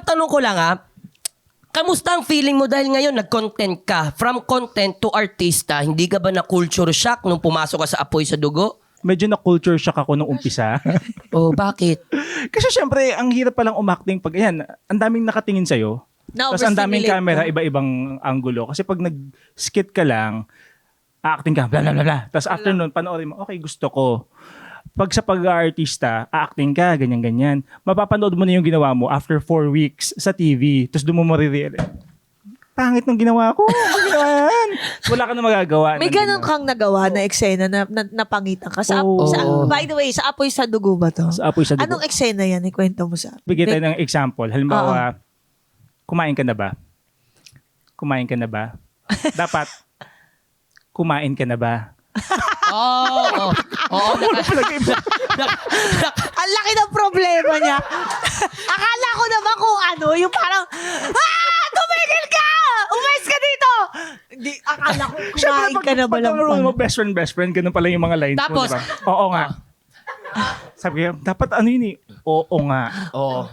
Tanong ko lang kamusta ang feeling mo dahil ngayon nag-content ka? From content to artista, hindi ka ba na-culture shock nung pumasok ka sa Apoy sa Dugo? Medyo na-culture shock ako nung umpisa. Oh, bakit? Kasi syempre, ang hirap palang umakting pag, yan, ang daming nakatingin sa'yo. Tapos ang daming camera, iba-ibang angulo. Kasi pag nag-skit ka lang, acting ka, bla bla bla bla. Tapos after nun, panoorin mo, okay, gusto ko. Pag sa pag-artista, acting ka, ganyan-ganyan. Mapapanood mo na yung ginawa mo after 4 weeks sa TV. Tapos doon mo marirealize, pangit nung ginawa ko. Yan. Wala ka na magagawa. May ganun kang nagawa na eksena na napangitan ka. By the way, sa Apoy sa Dugo ba to? Sa Apoy sa Dugo. Anong eksena yan? Ikwento mo sa... Bigay tayo ng example. Halimbawa, kumain ka na ba? Kumain ka na ba? Dapat, kumain ka na ba? Oo. Ang laki ng problema niya. Akala ko naman kung ano, yung parang, tumigil ka! Umayos ka dito! Hindi, akala ko kumain ka na ba lang pala. pala. Mo best friend, ganun pala yung mga lines Tapos, mo, diba? Oo nga. Sabi ko, dapat ano yun eh? Oo nga. Oo.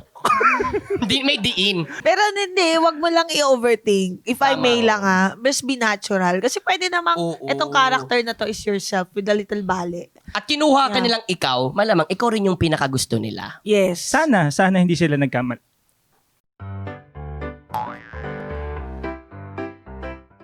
Di may diin. Pero hindi, wag mo lang i-overthink. If I Tama, may lang just be natural. Kasi pwede namang, Oo. etong character na to is yourself with a little bali. At kinuha ka Yeah. nilang ikaw, malamang ikaw rin yung pinakagusto nila. Yes. Sana hindi sila nagkamali.